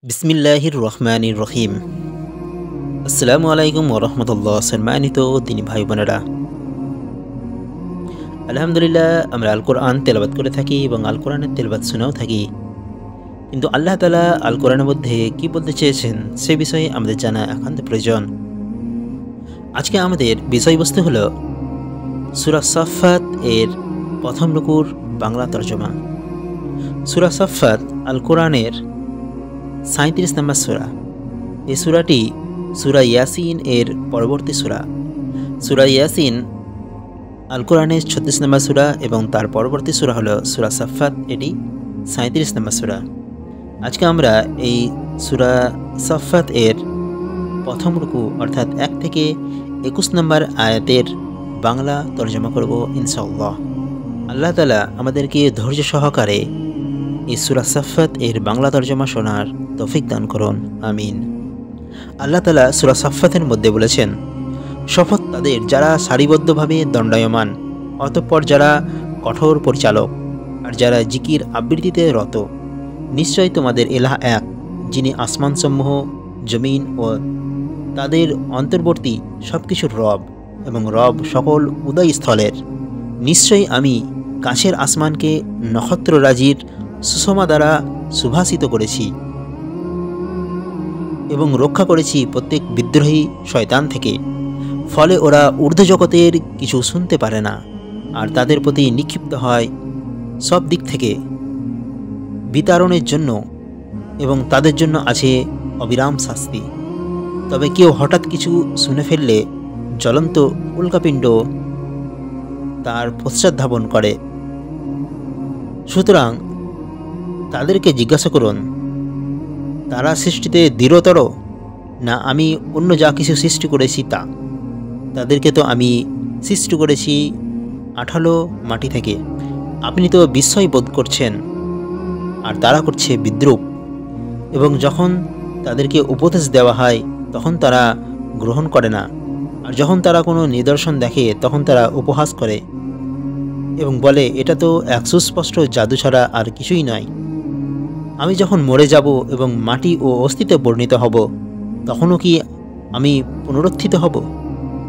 বিসমিল্লাহির রহমানির রহিম। আসসালামু আলাইকুম ওরহমতুল্লাহ। সম্মানিত দিনী ভাই বোনেরা, আলহামদুলিল্লাহ আমরা আল কোরআন তেলাবাত করে থাকি এবং আল কোরআনের তেলাবাত শুনেও থাকি। কিন্তু আল্লাহ তাআলা আল কোরআনের মধ্যে কি বলতে চেয়েছেন সে বিষয়ে আমাদের জানা একান্ত প্রয়োজন। আজকে আমাদের বিষয়বস্তু হলো সূরা সাফফাত এর প্রথম রুকুর বাংলা তর্জমা। সূরা সাফফাত আল কোরআনের ৩৭ নম্বর সূরা। এই সূরাটি সূরা ইয়াসিন এর পরবর্তী সূরা। সূরা ইয়াসিন আল কোরআনের ৩৬ নম্বর সূরা এবং তার পরবর্তী সূরা হলো সূরা সাফফাত, এটি ৩৭ নম্বর সূরা। আজকে আমরা এই সূরা সাফফাত এর প্রথম রুকু অর্থাৎ ১ থেকে ২১ নম্বর আয়াতের বাংলা তর্জমা করব ইনশাআল্লাহ। আল্লাহ তাআলা আমাদেরকে ধৈর্য সহকারে এই সূরা সাফফাত এর বাংলা তর্জমা শোনার তৌফিক দান করুন, আমিন। আল্লাহ তাআলা সূরা সাফফাতের মধ্যে বলেছেন, শপথ তাদের যারা সারিবদ্ধভাবে দণ্ডায়মান, অতঃপর যারা কঠোর পরিচালক আর যারা জিকির আবৃত্তিতে রত। নিশ্চয় তোমাদের এলাহ এক, যিনি আসমানসমূহ, জমিন ও তাদের অন্তর্বর্তী সব কিছুর রব এবং রব সকল উদয়স্থলের। নিশ্চয়ই আমি কাছের আসমানকে নক্ষত্ররাজির সুষমা দ্বারা সুভাষিত করেছি এবং রক্ষা করেছি প্রত্যেক বিদ্রোহী শয়তান থেকে। ফলে ওরা ঊর্ধ্বজগতের কিছু শুনতে পারে না আর তাদের প্রতি নিক্ষিপ্ত হয় সব দিক থেকে বিতাড়নের জন্য, এবং তাদের জন্য আছে অবিরাম শাস্তি। তবে কেউ হঠাৎ কিছু শুনে ফেললে জ্বলন্ত উল্কাপিণ্ড তার পশ্চাৎধাবন করে। সুতরাং তাদেরকে জিজ্ঞাসা করুন, তারা সৃষ্টিতে দৃঢ়তর না আমি অন্য যা কিছু সৃষ্টি করেছি তা? তাদেরকে তো আমি সৃষ্টি করেছি আঠালো মাটি থেকে। আপনি তো বিস্ময় বোধ করছেন আর তারা করছে বিদ্রূপ। এবং যখন তাদেরকে উপদেশ দেওয়া হয় তখন তারা গ্রহণ করে না, আর যখন তারা কোনো নিদর্শন দেখে তখন তারা উপহাস করে এবং বলে এটা তো এক সুস্পষ্ট জাদু ছাড়া আর কিছুই নয়। আমি যখন মরে যাব এবং মাটি ও অস্তিত্বে পরিণত হব, তখনও কি আমি পুনরুত্থিত হব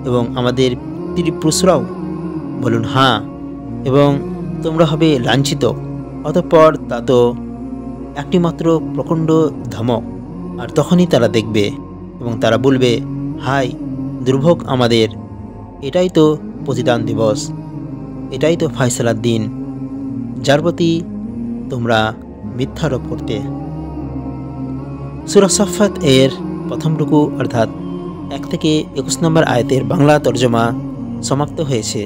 এবং আমাদের পিতৃপুরুষরাও? বলুন হ্যাঁ, এবং তোমরা হবে লাঞ্ছিত। অতঃপর তা তো একটিমাত্র প্রচণ্ড ধমক, আর তখনই তারা দেখবে এবং তারা বলবে, হায় দুর্ভোগ আমাদের, এটাই তো প্রতিদান দিবস, এটাই তো ফায়সালার দিন, যার প্রতি তোমরা মিথ্যারোপ করতে। সূরা সাফফাত এর প্রথম রুকু অর্থাৎ ১ থেকে ২১ নম্বর আয়াতের বাংলা তর্জমা সমাপ্ত হয়েছে।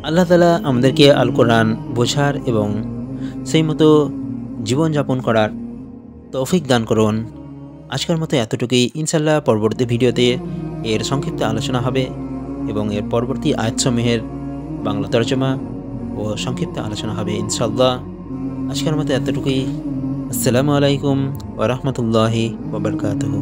আল্লাহ তাআলা আমাদেরকে আল কোরআন বোঝার এবং সেই মতো জীবনযাপন করার তৌফিক দান করুন। আজকের মতো এতটুকুই। ইনশাআল্লাহ পরবর্তী ভিডিওতে এর সংক্ষিপ্ত আলোচনা হবে এবং এর পরবর্তী আয়াতসমূহের বাংলা তর্জমা ও সংক্ষিপ্ত আলোচনা হবে ইনশাআল্লাহ। আজকের মতো এতটুকুই। আসসালামু আলাইকুম ওয়া রাহমাতুল্লাহি ওয়া বারাকাতুহু।